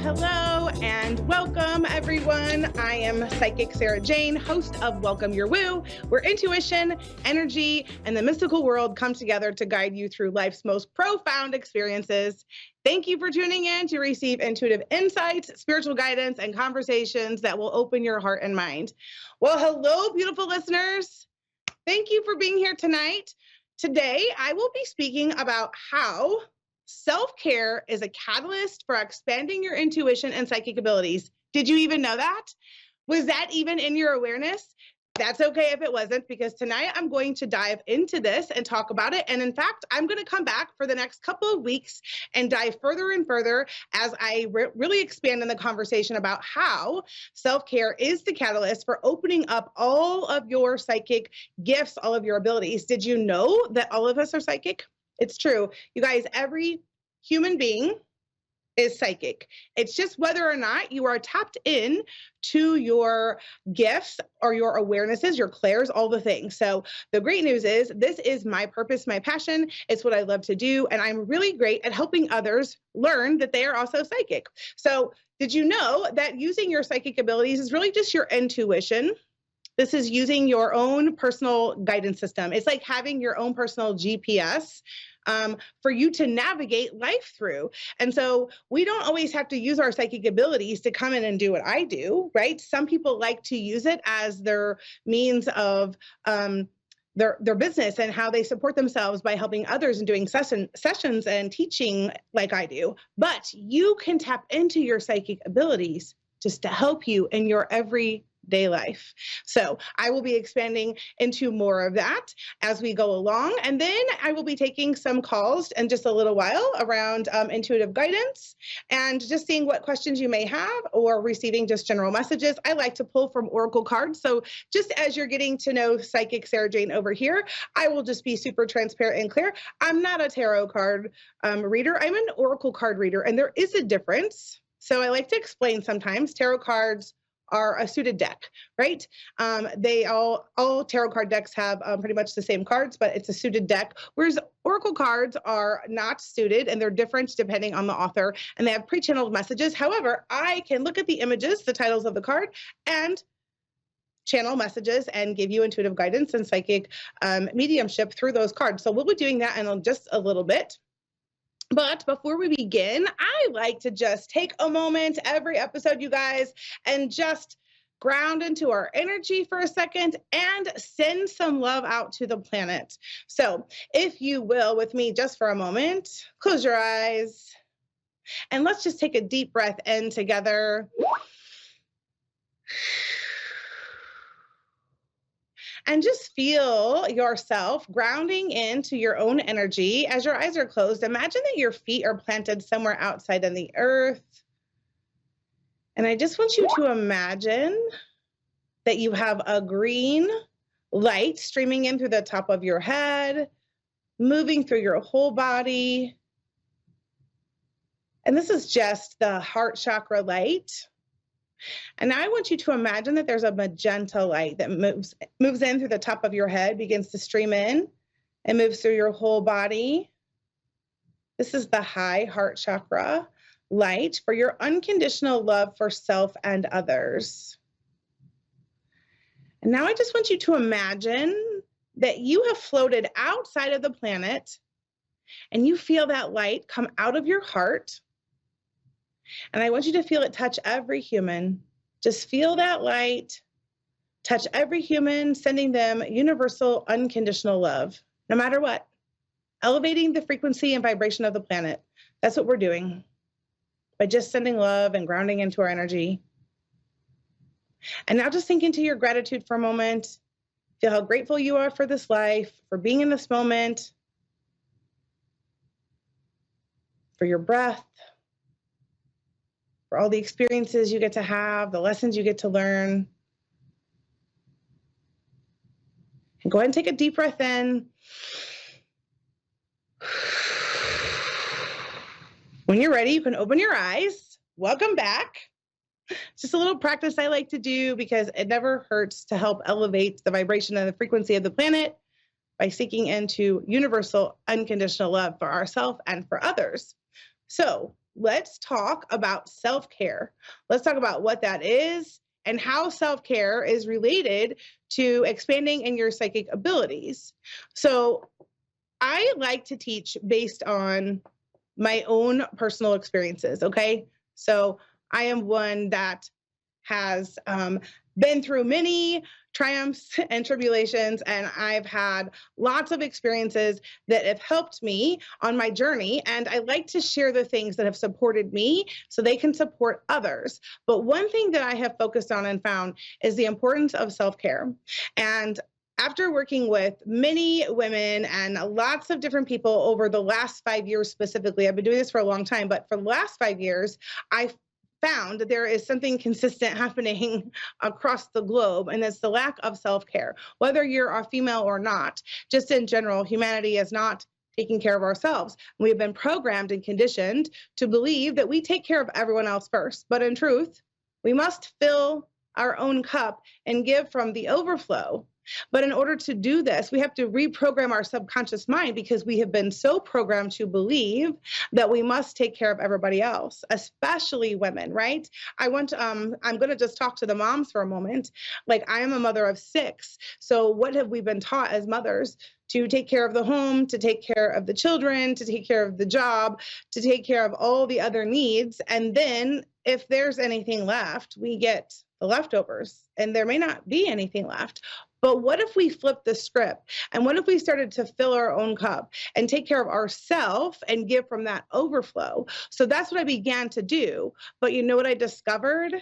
hello, and welcome everyone. I am Psychic Sarah Jane, host of Welcome Your Woo, where intuition, energy, and the mystical world come together to guide you through life's most profound experiences. Thank you for tuning in to receive intuitive insights, spiritual guidance, and conversations that will open your heart and mind. Well, hello, beautiful listeners. Thank you for being here tonight. Today, I will be speaking about how self-care is a catalyst for expanding your intuition and psychic abilities. Did you even know that? Was that even in your awareness? That's okay if it wasn't, because tonight I'm going to dive into this and talk about it. And in fact, I'm going to come back for the next couple of weeks and dive further and further as I really expand in the conversation about how self-care is the catalyst for opening up all of your psychic gifts, all of your abilities. Did you know that all of us are psychic? It's true. You guys, every human being is psychic. It's just whether or not you are tapped in to your gifts or your awarenesses, your clairs, all the things. So the great news is this is my purpose, my passion. It's what I love to do. And I'm really great at helping others learn that they are also psychic. So did you know that using your psychic abilities is really just your intuition? This is using your own personal guidance system. It's like having your own personal GPS for you to navigate life through. And so we don't always have to use our psychic abilities to come in and do what I do, right? Some people like to use it as their means of their business and how they support themselves by helping others and doing sessions and teaching like I do. But you can tap into your psychic abilities just to help you in your everyday life. So I will be expanding into more of that as we go along. And then I will be taking some calls in just a little while around intuitive guidance and just seeing what questions you may have or receiving just general messages. I like to pull from oracle cards. So just as you're getting to know Psychic Sarah Jane over here, I will just be super transparent and clear. I'm not a tarot card reader. I'm an oracle card reader, and there is a difference. So I like to explain sometimes tarot cards are a suited deck, right? They all tarot card decks have pretty much the same cards, but it's a suited deck, whereas oracle cards are not suited and they're different depending on the author, and they have pre-channeled messages. However, I can look at the images, the titles of the card, and channel messages and give you intuitive guidance and psychic mediumship through those cards. So we'll be doing that in just a little bit. But before we begin, I like to just take a moment every episode, you guys, and just ground into our energy for a second and send some love out to the planet. So if you will, with me just for a moment, close your eyes and let's just take a deep breath in together. And just feel yourself grounding into your own energy. As your eyes are closed, imagine that your feet are planted somewhere outside in the earth. And I just want you to imagine that you have a green light streaming in through the top of your head, moving through your whole body. And this is just the heart chakra light. And now I want you to imagine that there's a magenta light that moves in through the top of your head, begins to stream in and moves through your whole body. This is the high heart chakra light for your unconditional love for self and others. And now I just want you to imagine that you have floated outside of the planet and you feel that light come out of your heart. And I want you to feel it touch every human. Just feel that light, touch every human, sending them universal, unconditional love, no matter what. Elevating the frequency and vibration of the planet. That's what we're doing by just sending love and grounding into our energy. And now just sink into your gratitude for a moment. Feel how grateful you are for this life, for being in this moment, for your breath, for all the experiences you get to have, the lessons you get to learn. And go ahead and take a deep breath in. When you're ready, you can open your eyes. Welcome back. Just a little practice I like to do because it never hurts to help elevate the vibration and the frequency of the planet by seeking into universal, unconditional love for ourselves and for others. So let's talk about self-care. Let's talk about what that is and how self-care is related to expanding in your psychic abilities. So I like to teach based on my own personal experiences, okay? So I am one that has been through many triumphs and tribulations, and I've had lots of experiences that have helped me on my journey. And I like to share the things that have supported me so they can support others. But one thing that I have focused on and found is the importance of self-care. And after working with many women and lots of different people over the last 5 years specifically, I've been doing this for a long time, but for the last 5 years, I found that there is something consistent happening across the globe, and it's the lack of self-care. Whether you're a female or not, just in general, humanity is not taking care of ourselves. We have been programmed and conditioned to believe that we take care of everyone else first, but in truth, we must fill our own cup and give from the overflow. But in order to do this, we have to reprogram our subconscious mind because we have been so programmed to believe that we must take care of everybody else, especially women, right? I'm going to just talk to the moms for a moment. Like, I am a mother of 6. So what have we been taught as mothers? To take care of the home, to take care of the children, to take care of the job, to take care of all the other needs. And then if there's anything left, we get the leftovers, and there may not be anything left. But what if we flipped the script? And what if we started to fill our own cup and take care of ourselves and give from that overflow? So that's what I began to do. But you know what I discovered?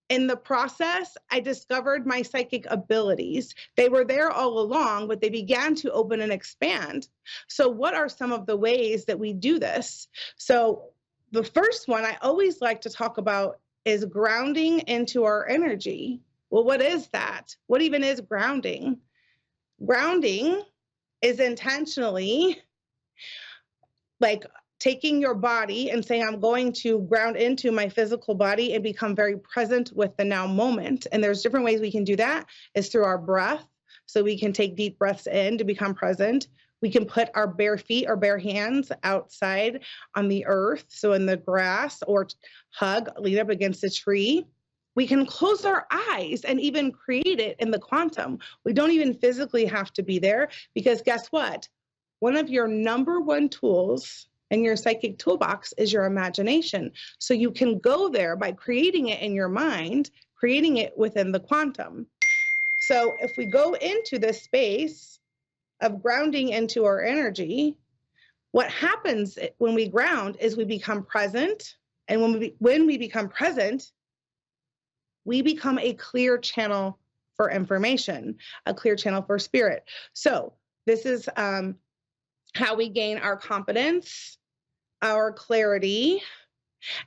In the process, I discovered my psychic abilities. They were there all along, but they began to open and expand. So what are some of the ways that we do this? So the first one I always like to talk about is grounding into our energy. Well, what is that? What even is grounding? Grounding is intentionally like taking your body and saying, I'm going to ground into my physical body and become very present with the now moment. And there's different ways we can do that. Is through our breath. So we can take deep breaths in to become present. We can put our bare feet or bare hands outside on the earth, so in the grass, or lean up against a tree. We can close our eyes and even create it in the quantum. We don't even physically have to be there, because guess what? One of your number one tools in your psychic toolbox is your imagination. So you can go there by creating it in your mind, creating it within the quantum. So if we go into this space of grounding into our energy, what happens when we ground is we become present. And when we become present, we become a clear channel for information, a clear channel for spirit. So this is how we gain our confidence, our clarity,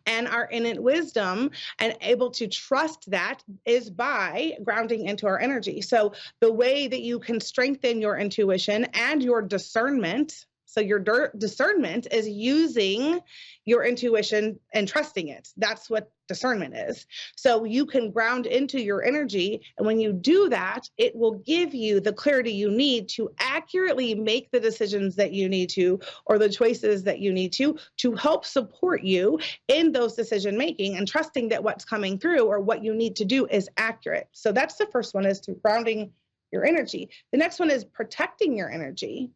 and our innate wisdom, and able to trust that is by grounding into our energy. So the way that you can strengthen your intuition and your discernment, so your discernment is using your intuition and trusting it. That's what discernment is. So you can ground into your energy. And when you do that, it will give you the clarity you need to accurately make the decisions that you need to, or the choices that you need to help support you in those decision making, and trusting that what's coming through or what you need to do is accurate. So that's the first one, is through grounding your energy. The next one is protecting your energy.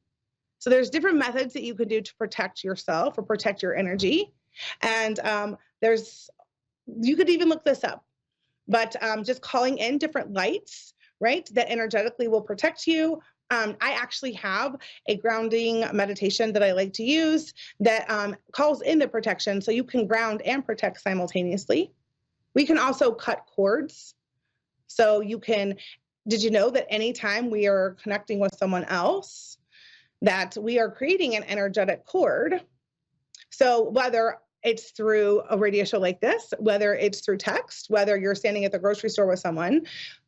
So there's different methods that you could do to protect yourself or protect your energy. And you could even look this up, but just calling in different lights, right, that energetically will protect you. I actually have a grounding meditation that I like to use that calls in the protection, so you can ground and protect simultaneously. We can also cut cords. So did you know that anytime we are connecting with someone else, that we are creating an energetic cord? So whether it's through a radio show like this, whether it's through text, whether you're standing at the grocery store with someone,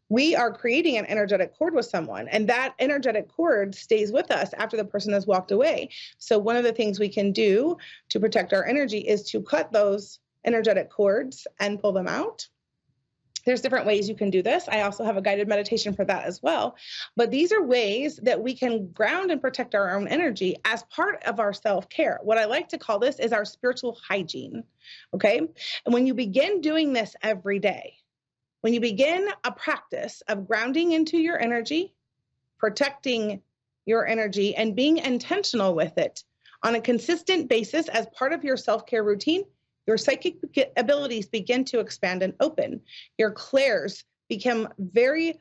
we are creating an energetic cord with someone, and that energetic cord stays with us after the person has walked away. So one of the things we can do to protect our energy is to cut those energetic cords and pull them out. There's different ways you can do this. I also have a guided meditation for that as well. But these are ways that we can ground and protect our own energy as part of our self-care. What I like to call this is our spiritual hygiene. Okay. And when you begin doing this every day, when you begin a practice of grounding into your energy, protecting your energy, and being intentional with it on a consistent basis as part of your self-care routine, your psychic abilities begin to expand and open. Your clairs become very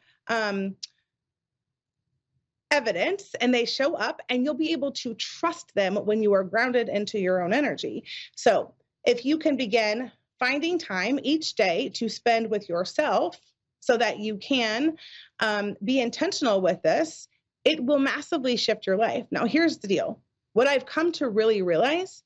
evident, and they show up, and you'll be able to trust them when you are grounded into your own energy. So if you can begin finding time each day to spend with yourself so that you can be intentional with this, it will massively shift your life. Now, here's the deal. What I've come to really realize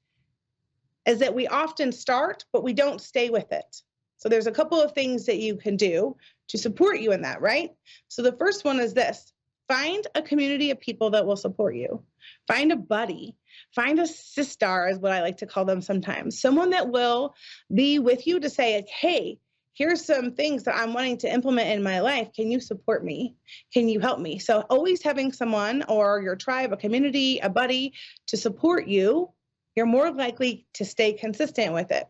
is that we often start, but we don't stay with it. So there's a couple of things that you can do to support you in that, right? So the first one is this: find a community of people that will support you. Find a buddy, find a sister is what I like to call them sometimes. Someone that will be with you to say, hey, here's some things that I'm wanting to implement in my life. Can you support me? Can you help me? So always having someone or your tribe, a community, a buddy to support you, you're more likely to stay consistent with it.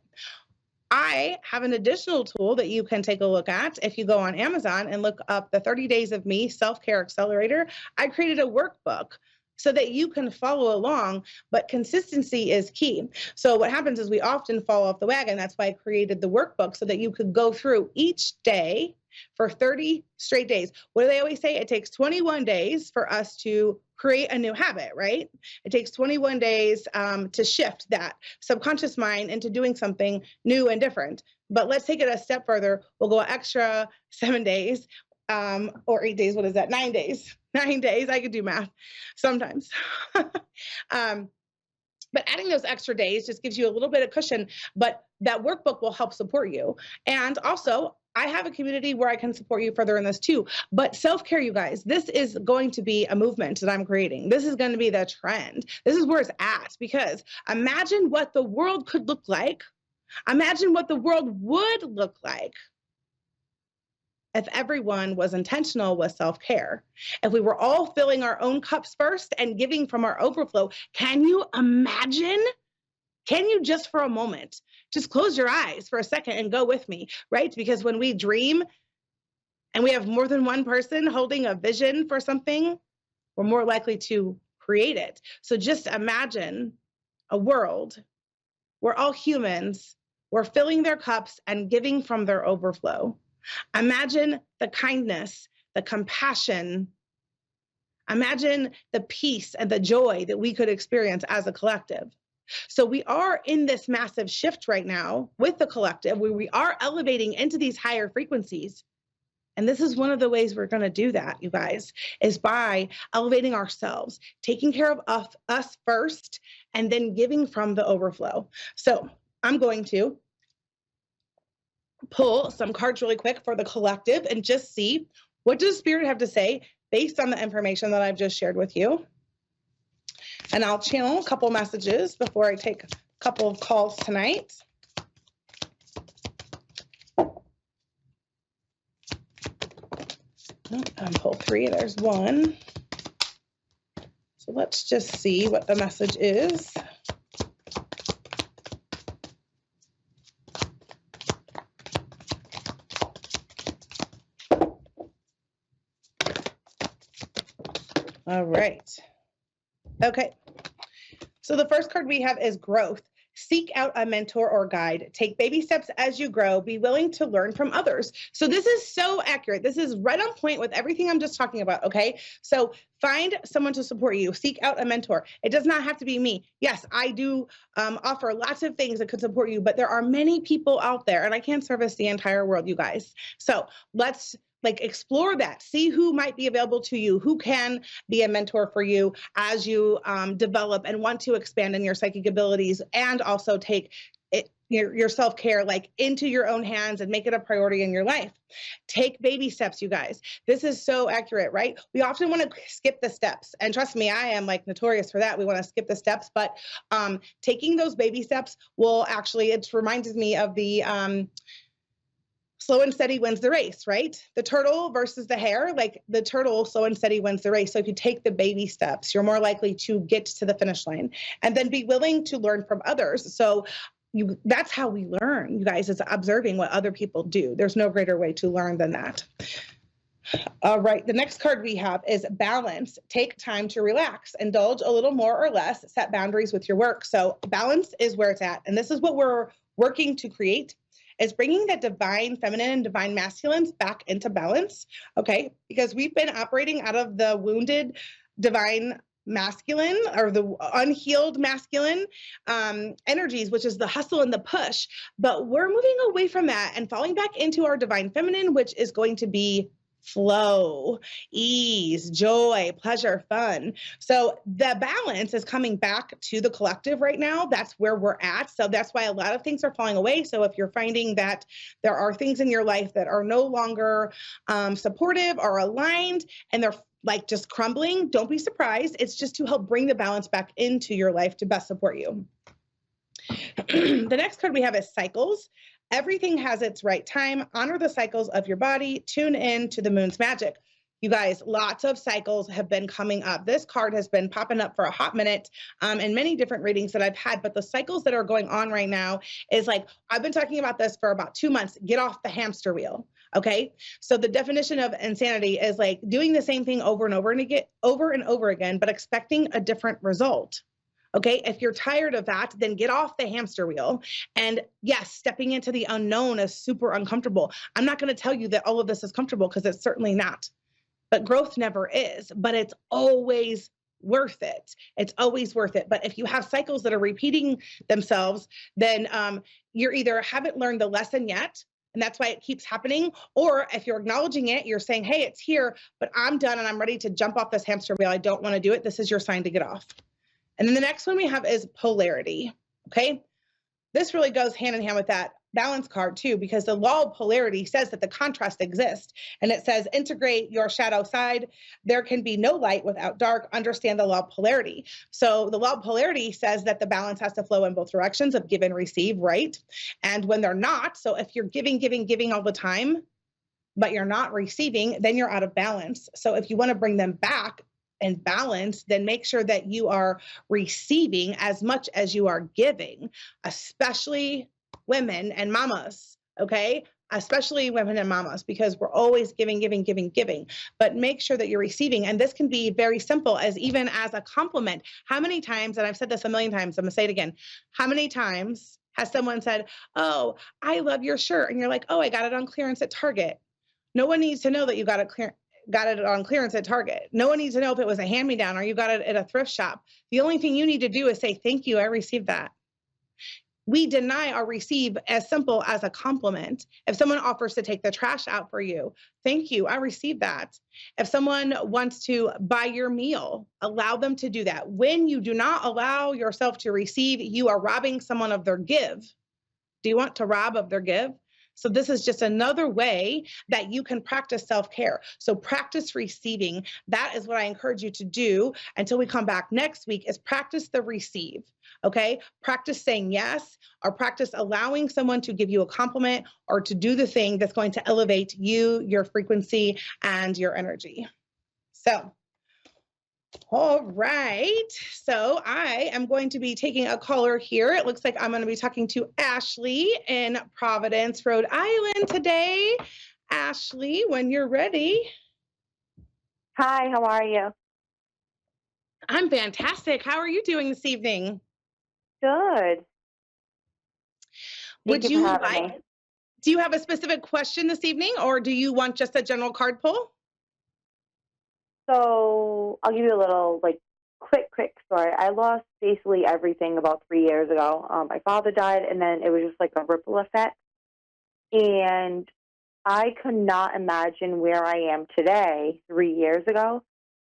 I have an additional tool that you can take a look at. If you go on Amazon and look up the 30 Days of Me Self-Care Accelerator, I created a workbook so that you can follow along, but consistency is key. So what happens is we often fall off the wagon. That's why I created the workbook so that you could go through each day for 30 straight days. What do they always say? It takes 21 days for us to create a new habit, right? It takes 21 days to shift that subconscious mind into doing something new and different. But let's take it a step further. We'll go extra 7 days or 8 days. What is that? 9 days. 9 days. I could do math sometimes. But adding those extra days just gives you a little bit of cushion, but that workbook will help support you. And also, I have a community where I can support you further in this too. But self-care, you guys, this is going to be a movement that I'm creating. This is going to be the trend. This is where it's at, because imagine what the world could look like. Imagine what the world would look like if everyone was intentional with self-care. If we were all filling our own cups first and giving from our overflow. Can you imagine? Can you just for a moment, just close your eyes for a second and go with me, right? Because when we dream and we have more than one person holding a vision for something, we're more likely to create it. So just imagine a world where all humans were filling their cups and giving from their overflow. Imagine the kindness, the compassion. Imagine the peace and the joy that we could experience as a collective. So we are in this massive shift right now with the collective where we are elevating into these higher frequencies. And this is one of the ways we're going to do that, you guys, is by elevating ourselves, taking care of us first, and then giving from the overflow. So I'm going to pull some cards really quick for the collective and just see what does Spirit have to say based on the information that I've just shared with you. And I'll channel a couple messages before I take a couple of calls tonight. Pull 3, there's 1. So let's just see what the message is. All right. Okay. So the first card we have is growth. Seek out a mentor or guide. Take baby steps as you grow. Be willing to learn from others. So this is so accurate. This is right on point with everything I'm just talking about, okay? So find someone to support you. Seek out a mentor. It does not have to be me. Yes, I do offer lots of things that could support you, but there are many people out there, and I can't service the entire world, you guys. So let's explore that, see who might be available to you, who can be a mentor for you as you develop and want to expand in your psychic abilities, and also take your self-care into your own hands and make it a priority in your life. Take baby steps, you guys. This is so accurate, right? We often want to skip the steps, and trust me, I am notorious for that. We want to skip the steps, but taking those baby steps will actually, it reminds me of the slow and steady wins the race, right? The turtle versus the hare, like the turtle, slow and steady wins the race. So if you take the baby steps, you're more likely to get to the finish line, and then be willing to learn from others. So that's how we learn, you guys, is observing what other people do. There's no greater way to learn than that. All right, the next card we have is balance. Take time to relax, indulge a little more or less, set boundaries with your work. So balance is where it's at. And this is what we're working to create, is bringing that divine feminine and divine masculines back into balance, okay? Because we've been operating out of the wounded divine masculine, or the unhealed masculine energies, which is the hustle and the push. But we're moving away from that and falling back into our divine feminine, which is going to be flow, ease, joy, pleasure, fun. So the balance is coming back to the collective right now. That's where we're at. So that's why a lot of things are falling away. So if you're finding that there are things in your life that are no longer supportive or aligned, and they're like just crumbling, don't be surprised. It's just to help bring the balance back into your life to best support you. The next card we have is cycles. Everything has its right time. Honor the cycles of your body. Tune in to the moon's magic. You guys, lots of cycles have been coming up. This card has been popping up for a hot minute in many different readings that I've had, but the cycles that are going on right now is like, I've been talking about this for about 2 months. Get off the hamster wheel. Okay. So the definition of insanity is like doing the same thing over and over again, but expecting a different result. Okay, if you're tired of that, then get off the hamster wheel. And yes, stepping into the unknown is super uncomfortable. I'm not going to tell you that all of this is comfortable, because it's certainly not. But growth never is, but it's always worth it. It's always worth it. But if you have cycles that are repeating themselves, then you're either haven't learned the lesson yet, and that's why it keeps happening. Or if you're acknowledging it, you're saying, hey, it's here, but I'm done and I'm ready to jump off this hamster wheel. I don't want to do it. This is your sign to get off. And then the next one we have is polarity, okay? This really goes hand in hand with that balance card too, because the law of polarity says that the contrast exists. And it says, integrate your shadow side. There can be no light without dark. Understand the law of polarity. So the law of polarity says that the balance has to flow in both directions of give and receive, right? And when they're not, so if you're giving all the time, but you're not receiving, then you're out of balance. So if you want to bring them back and balance, then make sure that you are receiving as much as you are giving, especially women and mamas, okay? Especially women and mamas, because we're always giving. But make sure that you're receiving. And this can be very simple, as even as a compliment. How many times, and I've said this a million times, I'm gonna say it again. How many times has someone said, oh, I love your shirt? And you're like, oh, I got it on clearance at Target. No one needs to know that you got it on clearance at Target. No one needs to know if it was a hand-me-down or you got it at a thrift shop. The only thing you need to do is say, thank you, I received that. We deny or receive as simple as a compliment. If someone offers to take the trash out for you, thank you, I received that. If someone wants to buy your meal, allow them to do that. When you do not allow yourself to receive, you are robbing someone of their give. Do you want to rob of their give? So this is just another way that you can practice self-care. So practice receiving. That is what I encourage you to do until we come back next week, is practice the receive, okay? Practice saying yes, or practice allowing someone to give you a compliment or to do the thing that's going to elevate you, your frequency, and your energy. So, all right. So I am going to be taking a caller here. It looks like I'm going to be talking to Ashley in Providence, Rhode Island today. Ashley, when you're ready. Hi, how are you? I'm fantastic. How are you doing this evening? Good. Do you have a specific question this evening, or do you want just a general card pull? So I'll give you a little quick story. I lost basically everything about 3 years ago. My father died, and then it was just like a ripple effect. And I could not imagine where I am today 3 years ago.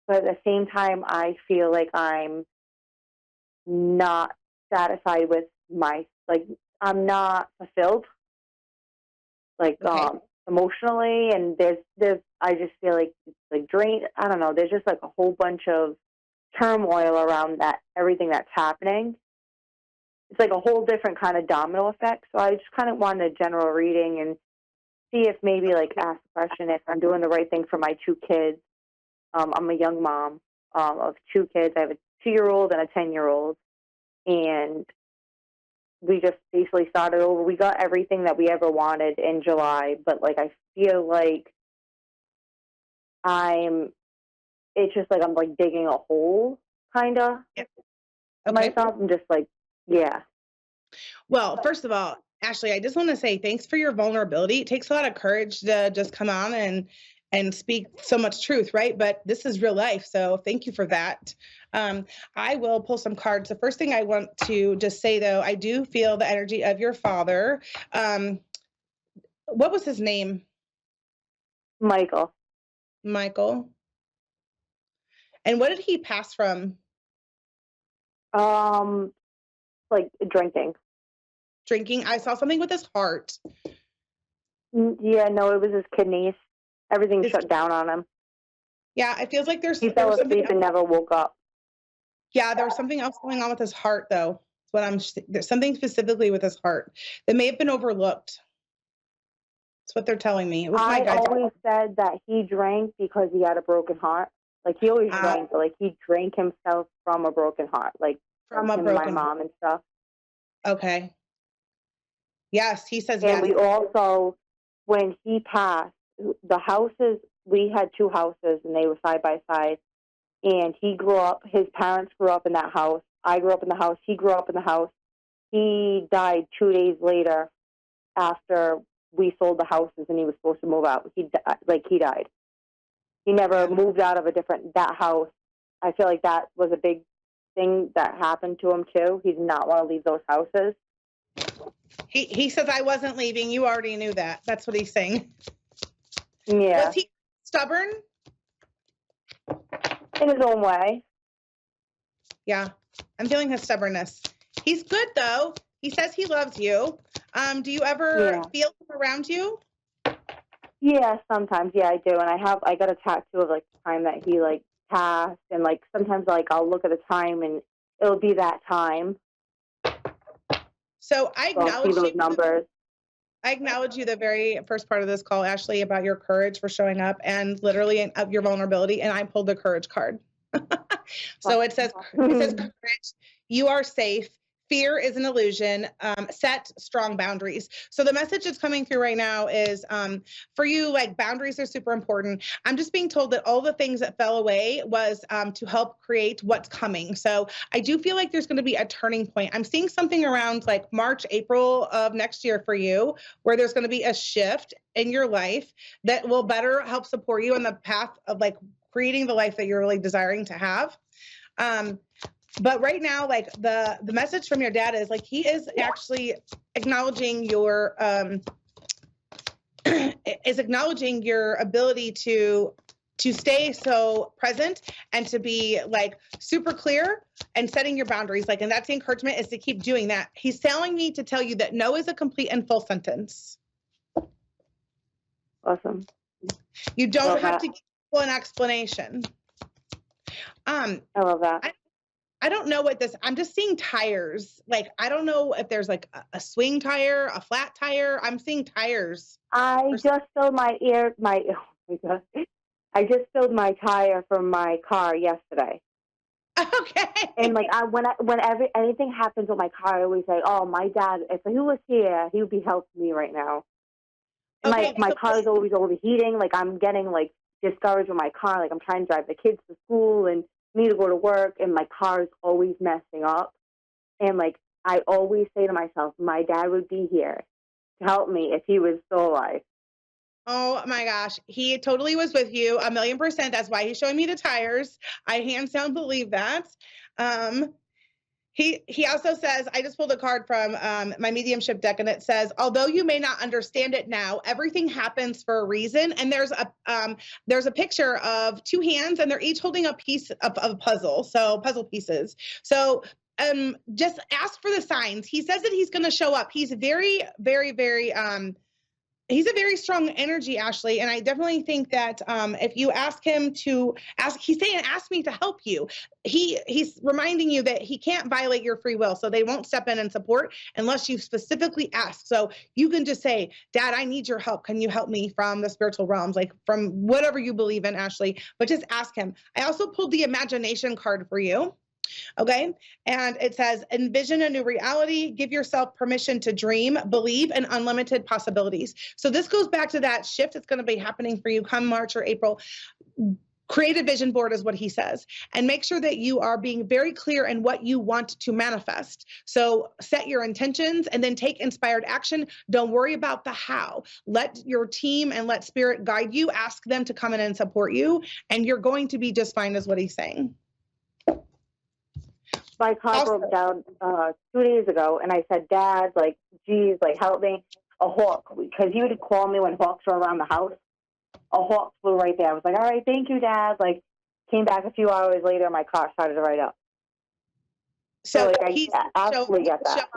But at the same time, I feel like I'm not satisfied with I'm not fulfilled, Okay. emotionally. And I just feel like it's like drained. I don't know. There's just like a whole bunch of turmoil around everything that's happening. It's like a whole different kind of domino effect. So I just kind of wanted a general reading and see if maybe like ask the question if I'm doing the right thing for my two kids. I'm a young mom of two kids. I have a 2-year-old and a 10-year-old, and we just basically started over. We got everything that we ever wanted in July, but like I feel like it's just like I'm like digging a hole, kind of. Okay. Myself. I'm just like, yeah. Well, first of all, Ashley, I just want to say thanks for your vulnerability. It takes a lot of courage to just come on and speak so much truth, right? But this is real life. So thank you for that. I will pull some cards. The first thing I want to just say, though, I do feel the energy of your father. What was his name? Michael. Michael. And what did he pass from? Like drinking. Drinking. I saw something with his heart. Yeah, no, it was his kidneys. Everything shut down on him. Yeah, it feels like he fell asleep and never woke up. Yeah, there was something else going on with his heart, though. There's something specifically with his heart that may have been overlooked. That's what they're telling me. I always said that he drank because he had a broken heart. Like he always drank, but like he drank himself from a broken heart, like from my mom and stuff. Okay. Yes, he says. And yes. we also, when he passed, the houses, we had 2 houses and they were side by side. And he grew up, his parents grew up in that house. I grew up in the house. He grew up in the house. He died 2 days later after we sold the houses and he was supposed to move out. He died. He never moved out of that house. I feel like that was a big thing that happened to him too. He did not want to leave those houses. He says, I wasn't leaving. You already knew that. That's what he's saying. Yeah. Was he stubborn? In his own way. Yeah. I'm feeling his stubbornness. He's good though. He says he loves you. Do you ever feel him around you? Yeah, sometimes. Yeah, I do. And I got a tattoo of like the time that he like passed, and like sometimes like I'll look at the time and it'll be that time. So I acknowledge those numbers. I acknowledge you the very first part of this call, Ashley, about your courage for showing up and literally of your vulnerability. And I pulled the courage card. So it says courage. You are safe. Fear is an illusion. Set strong boundaries. So the message that's coming through right now is for you, like boundaries are super important. I'm just being told that all the things that fell away was to help create what's coming. So I do feel like there's going to be a turning point. I'm seeing something around like March, April of next year for you, where there's going to be a shift in your life that will better help support you on the path of like creating the life that you're really desiring to have. But right now, like the message from your dad is like, he is actually acknowledging your, ability to stay so present and to be like super clear and setting your boundaries. Like, and that's the encouragement is to keep doing that. He's telling me to tell you that no is a complete and full sentence. Awesome. You don't have to give people an explanation. I love that. I don't know what this, I'm just seeing tires. Like, I don't know if there's like a swing tire, a flat tire. I'm seeing tires. I just filled oh my God. I just filled my tire from my car yesterday. Okay. And like whenever anything happens with my car, I always say, "Oh, my dad, if he was here, he would be helping me right now." Okay, my car is always overheating. Like I'm getting like discouraged with my car. Like I'm trying to drive the kids to school and me to go to work, and my car is always messing up. And like I always say to myself, my dad would be here to help me if he was still alive. Oh my gosh. He totally was with you 1,000,000%. That's why he's showing me the tires. I hands down believe that. He also says, I just pulled a card from my mediumship deck, and it says, although you may not understand it now, everything happens for a reason. And there's a picture of 2 hands, and they're each holding a piece of a puzzle. So puzzle pieces. So just ask for the signs. He says that he's going to show up. He's very, very, very he's a very strong energy, Ashley. And I definitely think that if you ask him to ask, he's saying, ask me to help you. He's reminding you that he can't violate your free will. So they won't step in and support unless you specifically ask. So you can just say, Dad, I need your help. Can you help me from the spiritual realms, like from whatever you believe in, Ashley, but just ask him. I also pulled the imagination card for you. Okay. And it says, envision a new reality, give yourself permission to dream, believe in unlimited possibilities. So this goes back to that shift that's going to be happening for you come March or April. Create a vision board is what he says, and make sure that you are being very clear in what you want to manifest. So set your intentions and then take inspired action. Don't worry about the how. Let your team and let spirit guide you. Ask them to come in and support you, and you're going to be just fine, is what he's saying. My car broke down 2 days ago, and I said, Dad, like, geez, like, help me. A hawk, because he would call me when hawks were around the house. A hawk flew right there. I was like, all right, thank you, Dad. Like, came back a few hours later, my car started right up. So like, I absolutely get that.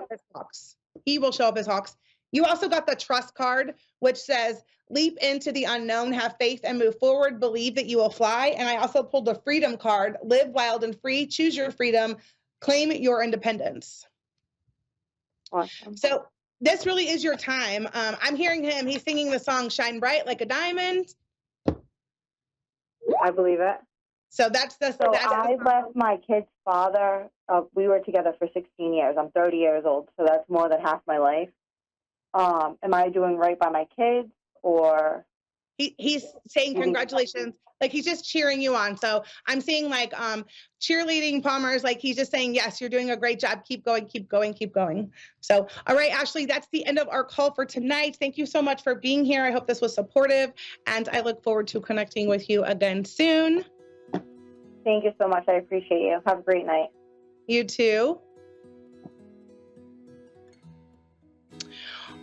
He will show up as hawks. You also got the trust card, which says, leap into the unknown, have faith and move forward, believe that you will fly. And I also pulled the freedom card, live wild and free, choose your freedom, claim your independence. Awesome. So this really is your time. I'm hearing him. He's singing the song Shine Bright Like a Diamond. I believe it. So that's the. So I left my kid's father. We were together for 16 years. I'm 30 years old, so that's more than half my life. Am I doing right by my kids, or? He's saying congratulations. Like he's just cheering you on. So I'm seeing like cheerleading Palmer's, like he's just saying, yes, you're doing a great job. Keep going, keep going, keep going. So, all right, Ashley, that's the end of our call for tonight. Thank you so much for being here. I hope this was supportive, and I look forward to connecting with you again soon. Thank you so much. I appreciate you. Have a great night. You too.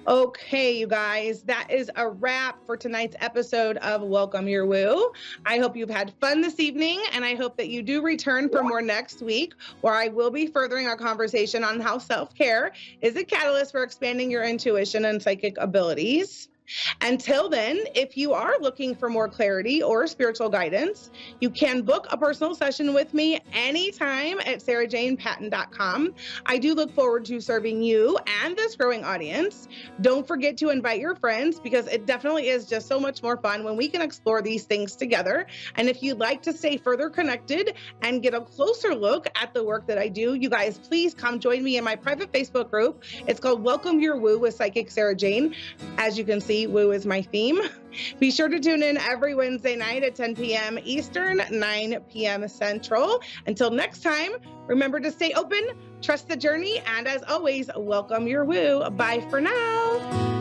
Okay, you guys, that is a wrap for tonight's episode of Welcome Your Woo. I hope you've had fun this evening, and I hope that you do return for more next week, where I will be furthering our conversation on how self-care is a catalyst for expanding your intuition and psychic abilities. Until then, if you are looking for more clarity or spiritual guidance, you can book a personal session with me anytime at sarahjanepatton.com. I do look forward to serving you and this growing audience. Don't forget to invite your friends, because it definitely is just so much more fun when we can explore these things together. And if you'd like to stay further connected and get a closer look at the work that I do, you guys, please come join me in my private Facebook group. It's called Welcome Your Woo with Psychic Sarah Jane. As you can see, woo is my theme. Be sure to tune in every Wednesday night at 10 p.m. Eastern, 9 p.m. Central. Until next time, remember to stay open, trust the journey, and as always, welcome your woo. Bye for now.